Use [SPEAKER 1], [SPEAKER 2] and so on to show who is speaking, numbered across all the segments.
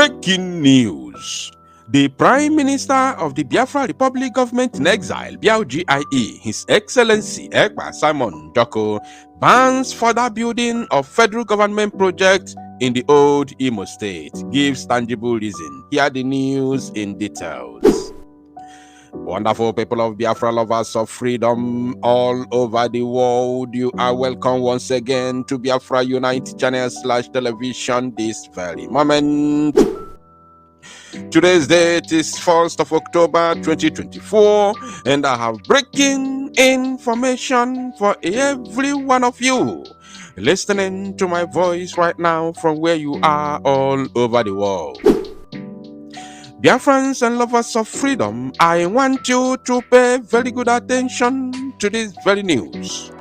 [SPEAKER 1] Breaking news. The Prime Minister of the Biafra Republic Government in Exile, BIGIE, His Excellency Ekpa Simon Joko, bans further building of federal government projects in the old Imo State. Gives tangible reason. Hear the news in details. Wonderful people of Biafra, lovers of freedom all over the world, you are welcome once again to Biafra Unite channel / television this very moment. Today's date is 1st of October 2024, and I have breaking information for every one of you listening to my voice right now from where you are all over the world. Biafrans and lovers of freedom, I want you to pay very good attention to this very news,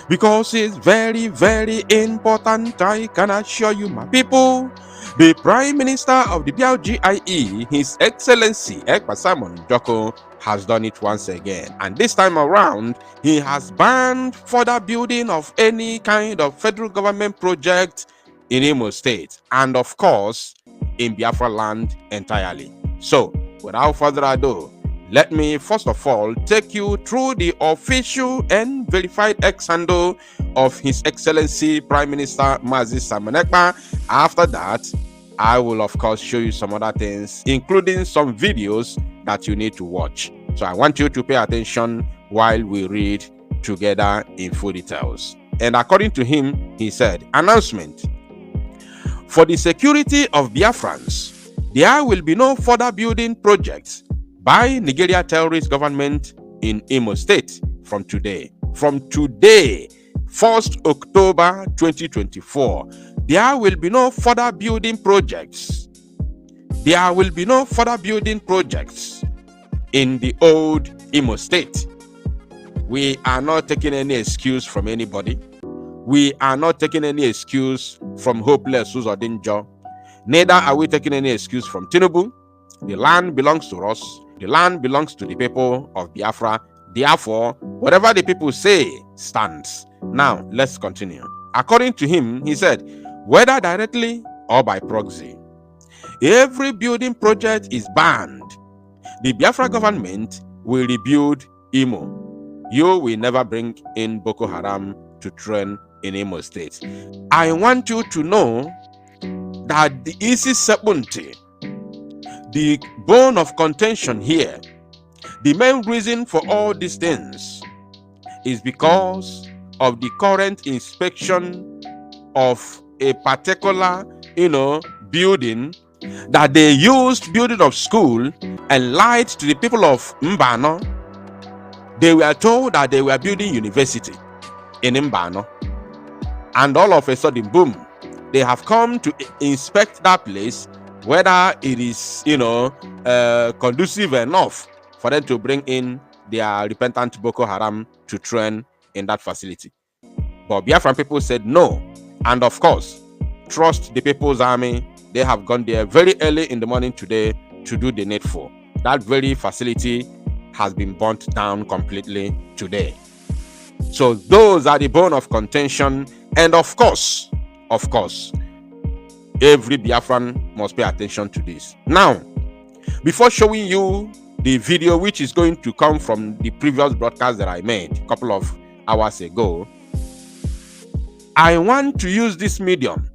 [SPEAKER 1] because it's very, very important. I can assure you, my people, the Prime Minister of the BIGIE, His Excellency Ekpa Simon Joko, has done it once again. And this time around, he has banned further building of any kind of federal government project in Imo State, and of course, in Biafra land entirely. So, without further ado, let me first of all take you through the official and verified X handle of His Excellency Prime Minister Mazi Simon Ekpa. After that, I will of course show you some other things, including some videos that you need to watch. So I want you to pay attention while we read together in full details. And according to him, he said, announcement. For the security of Biafrans, there will be no further building projects by Nigeria terrorist government in Imo State from today. From today, 1st October 2024, there will be no further building projects. There will be no further building projects in the old Imo State. We are not taking any excuse from anybody. We are not taking any excuse from hopeless Uzodinjo. Neither are we taking any excuse from Tinubu. The land belongs to us. The land belongs to the people of Biafra. Therefore, whatever the people say stands. Now, let's continue. According to him, he said, whether directly or by proxy, every building project is banned. The Biafra government will rebuild Imo. You will never bring in Boko Haram to train in Imo State. I want you to know that the easy certainty, the bone of contention here, the main reason for all these things is because of the current inspection of a particular, building that they used, building of school, and lied to the people of Mbano. They were told that they were building university in Mbano, and all of a sudden, boom, they have come to inspect that place, whether it is, conducive enough for them to bring in their repentant Boko Haram to train in that facility. But Biafran people said no. And of course, trust the People's Army. They have gone there very early in the morning today to do the needful. That very facility has been burnt down completely today. So those are the bone of contention. And of course, every Biafran must pay attention to this. Now, before showing you the video which is going to come from the previous broadcast that I made a couple of hours ago, I want to use this medium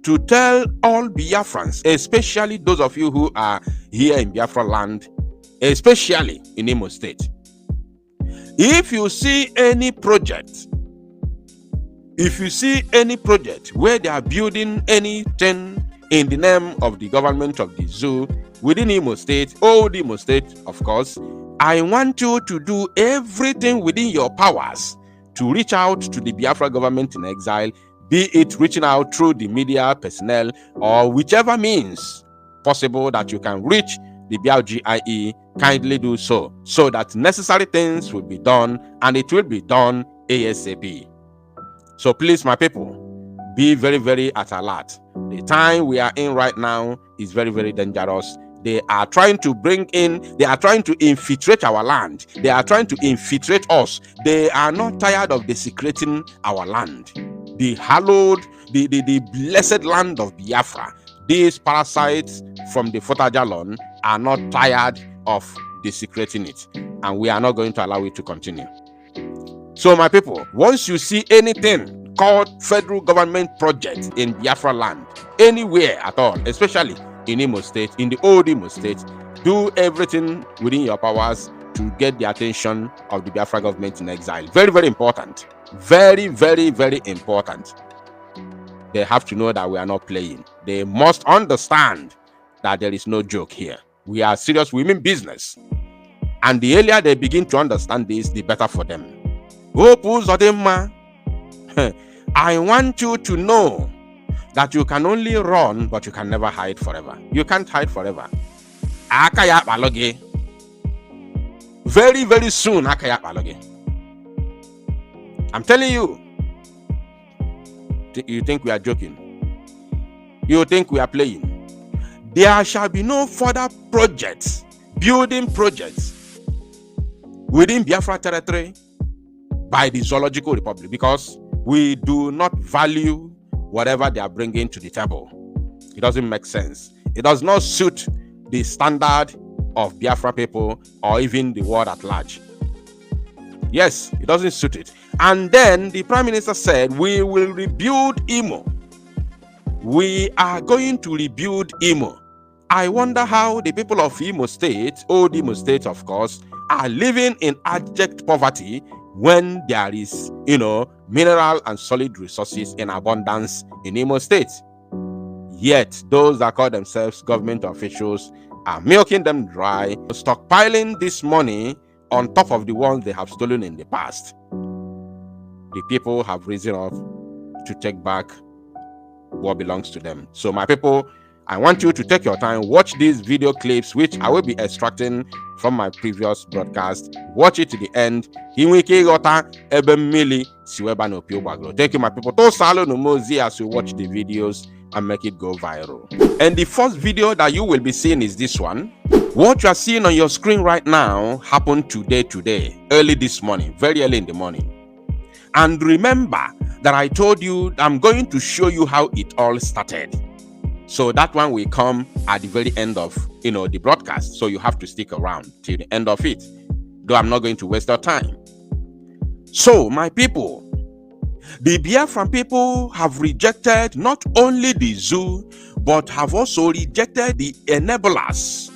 [SPEAKER 1] to tell all Biafrans, especially those of you who are here in Biafra land, especially in Imo State. If you see any project, where they are building anything in the name of the government of the zoo within Imo State, old Imo State, of course, I want you to do everything within your powers to reach out to the Biafra government in exile, be it reaching out through the media personnel or whichever means possible that you can reach the BIGIE. Kindly do so that necessary things will be done, and it will be done ASAP. So please, my people, be very, very at alert. The time we are in right now is very, very dangerous. They are trying to infiltrate our land. They are trying to infiltrate us. They are not tired of desecrating our land. The hallowed, the blessed land of Biafra. these parasites from the Futajalon are not tired of desecrating it, and we are not going to allow it to continue. So my people, once you see anything called federal government project in Biafra land, anywhere at all, especially in Imo State, in the old Imo State, do everything within your powers to get the attention of the Biafra government in exile. Very, very important. Very, very, very important. They have to know that we are not playing. They must understand that there is no joke here. We are serious. We mean business. And the earlier they begin to understand this, the better for them. I want you to know that you can only run, but you can never hide forever. You can't hide forever. Very, very soon, I'm telling you. You think we are joking? You think we are playing? There shall be no further projects, building projects within Biafra territory by the Zoological Republic, because we do not value whatever they are bringing to the table. It doesn't make sense. It does not suit the standard of Biafra people or even the world at large. Yes, it doesn't suit it. And then the Prime Minister said, we will rebuild Imo. We are going to rebuild Imo. I wonder how the people of Imo State, old Imo State of course, are living in abject poverty when there is, mineral and solid resources in abundance in Imo State. Yet, those that call themselves government officials are milking them dry, stockpiling this money on top of the ones they have stolen in the past. The people have risen up to take back what belongs to them. So my people, I want you to take your time, watch these video clips, which I will be extracting from my previous broadcast. Watch it to the end. Thank you, my people. As you watch the videos and make it go viral. And the first video that you will be seeing is this one. What you are seeing on your screen right now happened today, early this morning, very early in the morning. And remember that I told you I'm going to show you how it all started. So that one will come at the very end of the broadcast. So you have to stick around till the end of it, though I'm not going to waste your time. So my people, the Biafran people have rejected not only the zoo, but have also rejected the enablers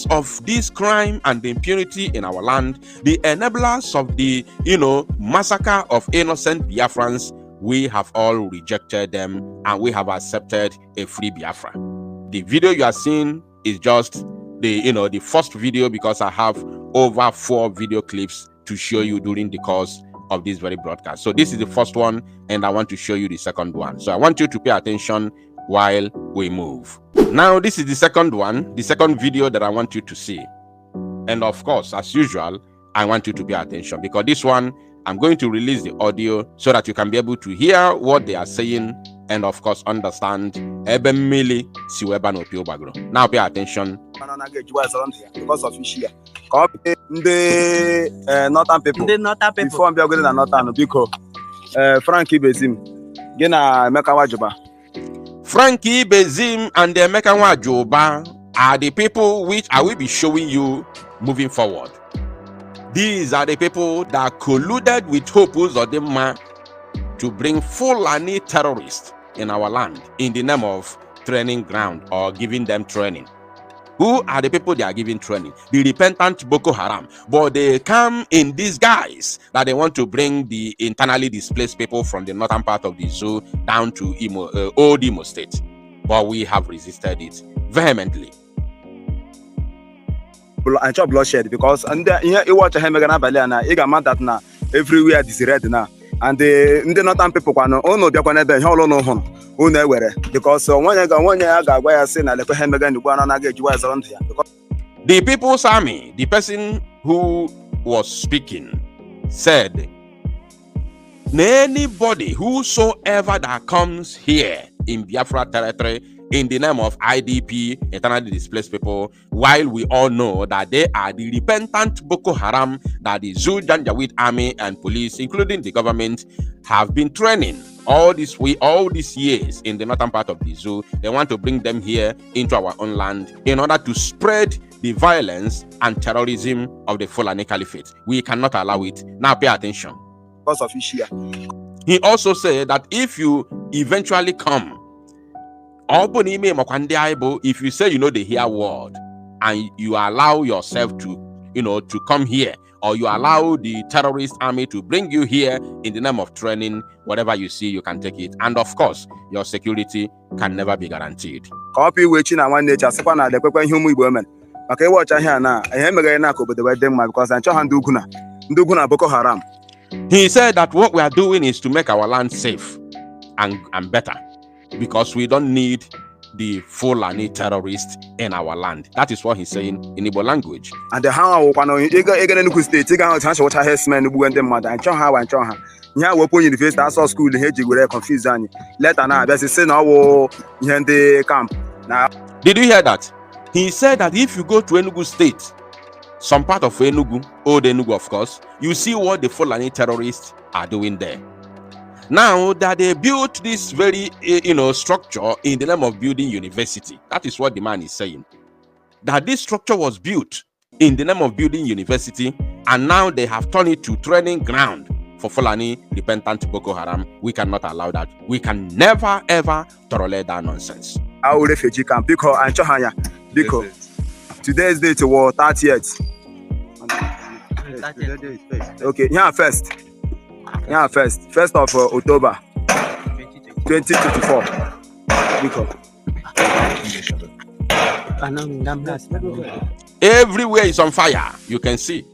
[SPEAKER 1] of this crime and impunity in our land, the enablers of the massacre of innocent Biafrans. We have all rejected them and we have accepted a free Biafra. The video you are seeing is just the first video, because I have over 4 video clips to show you during the course of this very broadcast. So this is the first one, and I want to show you the second one. So I want you to pay attention while we move. Now this is the second one, the second video that I want you to see. And of course, as usual, I want you to pay attention, because this one, I'm going to release the audio so that you can be able to hear what they are saying and of course understand. Now pay attention.
[SPEAKER 2] Because of issue. The northern people. Before I'm going to northern, because Frankie Bezim, Gena Mekawajoba.
[SPEAKER 1] Frankie Bezim and the Mekawajoba are the people which I will be showing you moving forward. These are the people that colluded with Hope Uzodinma to bring Fulani terrorists in our land in the name of training ground or giving them training. Who are the people they are giving training? The repentant Boko Haram. But they come in disguise that they want to bring the internally displaced people from the northern part of the zoo down to old Imo State. But we have resisted it vehemently.
[SPEAKER 2] And chop bloodshed, because and you watch a Hemegana Baliana, you got mad that now everywhere is red now. And the northern people can no be going to hold on home. Because one year I say na like Hemegana Guana get you around here.
[SPEAKER 1] The People's Army, the person who was speaking, said, anybody whosoever that comes here in Biafra territory in the name of IDP, internally displaced people, while we all know that they are the repentant Boko Haram that the Zoo Janjaweed army and police, including the government, have been training all these years in the northern part of the zoo, they want to bring them here into our own land in order to spread the violence and terrorism of the Fulani Caliphate. We cannot allow it. Now pay attention.
[SPEAKER 2] Because of issue.
[SPEAKER 1] He also said that if you eventually come, if you say they hear word and you allow yourself to come here, or you allow the terrorist army to bring you here in the name of training, whatever you see, you can take it. And of course, your security can never be guaranteed.
[SPEAKER 2] Copy which in one nature, Sapana, the Papa Human women. Okay, watch I hear now. I am again over the wedding because I'm trying to do Boko Haram.
[SPEAKER 1] He said that what we are doing is to make our land safe and better, because we don't need the Fulani terrorists in our land. That is what he's saying in Igbo language.
[SPEAKER 2] And the how I state, take out what I have men who went them mother and how and how. Yeah, we put university, I saw school, the hedge were confused. Later now, there's a sin in the camp. Now,
[SPEAKER 1] did you hear that? He said that if you go to Enugu State, some part of Enugu, old Enugu of course, you see what the Fulani terrorists are doing there. Now that they built this very structure in the name of building university, that is what the man is saying. That this structure was built in the name of building university, and now they have turned it to training ground for Fulani repentant Boko Haram. We cannot allow that. We can never ever tolerate that nonsense.
[SPEAKER 2] Our refugee camp, because and Chahanya, because today's date was 30th. Okay, yeah, first. Yeah, first of October 2024.
[SPEAKER 1] Everywhere is on fire. You can see.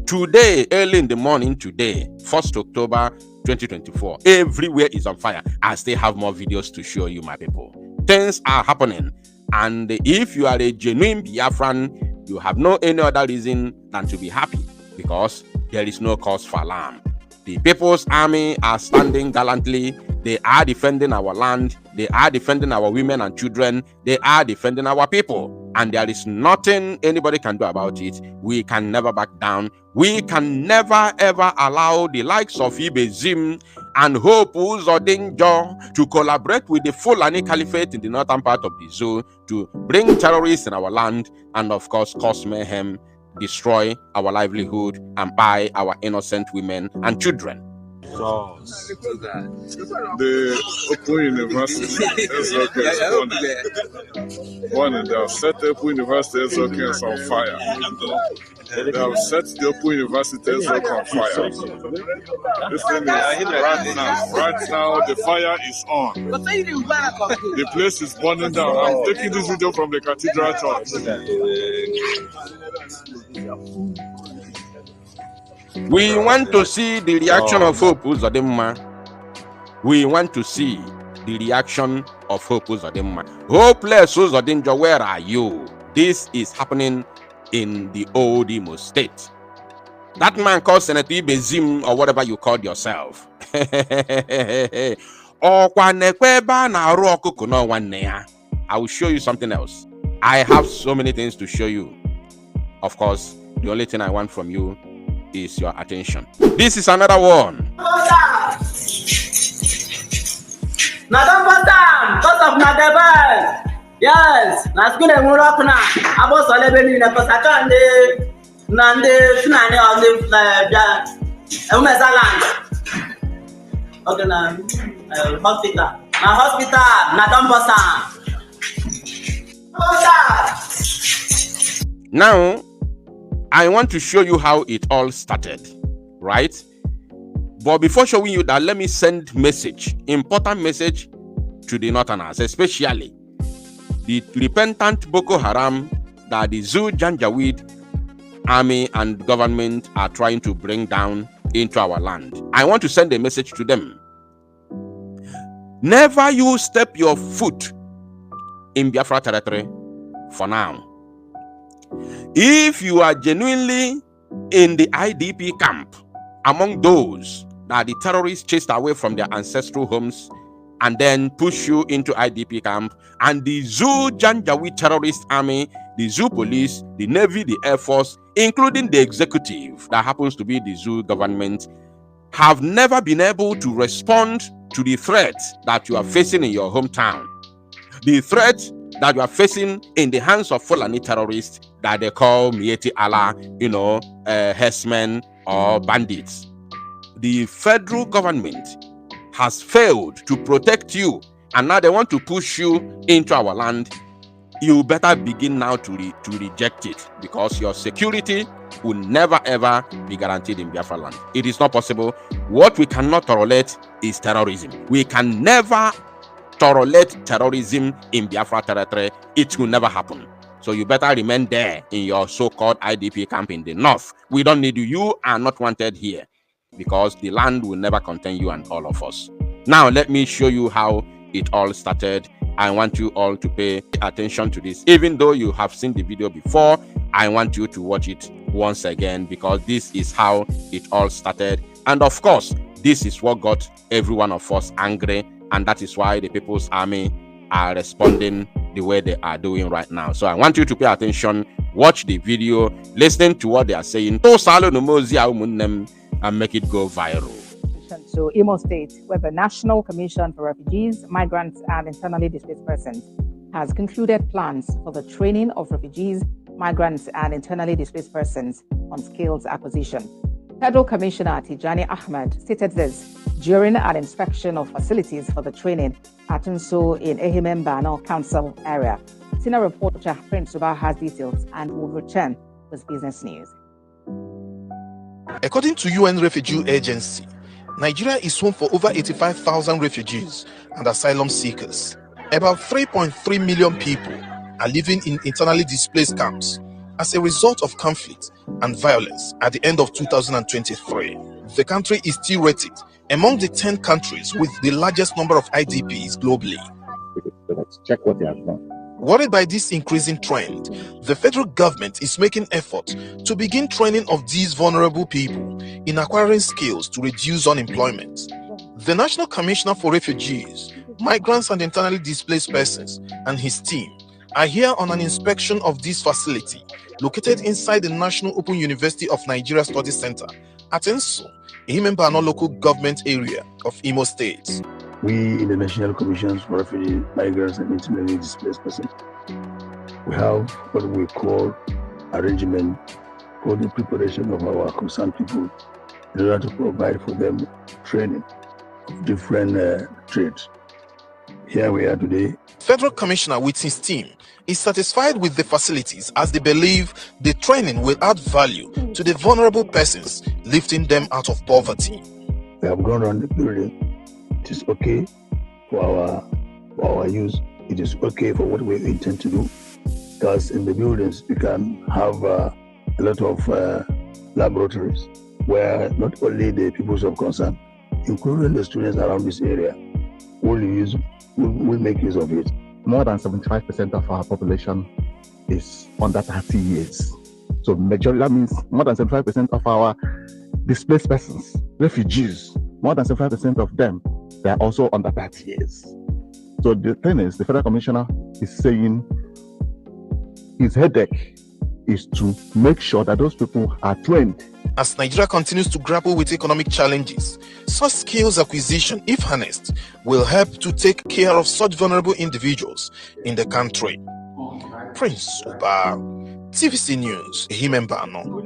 [SPEAKER 1] Today, early in the morning, today, 1st October 2024, everywhere is on fire. I still have more videos to show you, my people. Things are happening. And if you are a genuine Biafran, you have no any other reason than to be happy, because there is no cause for alarm. The People's Army are standing gallantly. They are defending our land. They are defending our women and children. They are defending our people. And there is nothing anybody can do about it. We can never back down. We can never ever allow the likes of Ibezim and Hope Uzodinjo to collaborate with the Fulani Caliphate in the northern part of the zoo to bring terrorists in our land and of course cause mayhem, destroy our livelihood, and buy our innocent women and children.
[SPEAKER 3] So, the Open University is one. They have set the Open University is on fire. They have set the Open University is on fire. This thing is right now the fire is on. The place is burning down. I'm taking this video from the Cathedral Church.
[SPEAKER 1] We want to see the reaction of Hope Uzodinma. We want to see the reaction of Hope Uzodinma. Hopeless Uzodinjo, where are you? This is happening in the old Imo State. That man called Senator Ibezim, or whatever you called yourself. I will show you something else. I have so many things to show you. Of course, the only thing I want from you is your attention. This is another one.
[SPEAKER 4] Yes, na school em rock na. Abo so lebe ni na pasaka nande finane on the bia. Land. Okay na hospital. Na hospital na Dambosa.
[SPEAKER 1] Now, I want to show you how it all started, right? But before showing you that, let me send important message to the Northerners, especially the repentant Boko Haram that the Zoo Janjaweed army and government are trying to bring down into our land. I want to send a message to them. Never you step your foot in Biafra territory for now. If you are genuinely in the IDP camp, among those that the terrorists chased away from their ancestral homes and then push you into IDP camp, and the Zoo Janjaweed terrorist army, the Zoo police, the Navy, the Air Force, including the executive that happens to be the Zoo government, have never been able to respond to the threat that you are facing in your hometown, the threat that you are facing in the hands of Fulani terrorists that they call Mieti Allah, herdsmen or bandits. The federal government has failed to protect you, and now they want to push you into our land. You better begin now to reject it, because your security will never ever be guaranteed in Biafra land. It is not possible. What we cannot tolerate is terrorism. We can never tolerate terrorism in Biafra territory. It will never happen. So you better remain there in your so-called IDP camp in the north. We don't need you. You are not wanted here, because the land will never contain you and all of us. Now let me show you how it all started. I want you all to pay attention to this. Even though you have seen the video before, I want you to watch it once again, because this is how it all started. And of course, this is what got every one of us angry, and that is why the People's Army are responding the way they are doing right now. So I want you to pay attention, watch the video, listen to what they are saying, and make it go viral.
[SPEAKER 5] To Imo State, where the National Commission for Refugees, Migrants and Internally Displaced Persons has concluded plans for the training of refugees, migrants and internally displaced persons on skills acquisition. Federal Commissioner Tijani Ahmed stated this during an inspection of facilities for the training at Unso in Ehimembano Council area. Senior reporter Prince Suba has details and will return with business news.
[SPEAKER 6] According to UN Refugee Agency, Nigeria is home for over 85,000 refugees and asylum seekers. About 3.3 million people are living in internally displaced camps as a result of conflict and violence at the end of 2023. The country is still rated among the 10 countries with the largest number of IDPs globally.
[SPEAKER 7] Check what they have done.
[SPEAKER 6] Worried by this increasing trend, the federal government is making efforts to begin training of these vulnerable people in acquiring skills to reduce unemployment. The National Commissioner for Refugees, Migrants and Internally Displaced Persons and his team are here on an inspection of this facility located inside the National Open University of Nigeria Study Center at Enso, Ehimembano local government area of Imo State.
[SPEAKER 7] We in the National Commission for Refugees, Migrants and Internally Displaced Persons, we have what we call arrangement for the preparation of our concerned people in order to provide for them training of different trades. Here we are today.
[SPEAKER 6] Federal Commissioner with his team is satisfied with the facilities as they believe the training will add value to the vulnerable persons, lifting them out of poverty.
[SPEAKER 7] We have gone around the building. It is okay for our use. It is okay for what we intend to do. Because in the buildings, you can have a lot of laboratories where not only the people of concern, including the students around this area, will make use of it.
[SPEAKER 8] More than 75% of our population is under 30 years. So majority, that means more than 75% of our displaced persons, refugees, more than 75% of them, they are also under 30 years. So the thing is, the Federal Commissioner is saying his headache is to make sure that those people are trained.
[SPEAKER 6] As Nigeria continues to grapple with economic challenges, such skills acquisition, if harnessed, will help to take care of such vulnerable individuals in the country. Prince Suba, TVC News, Ehimembano.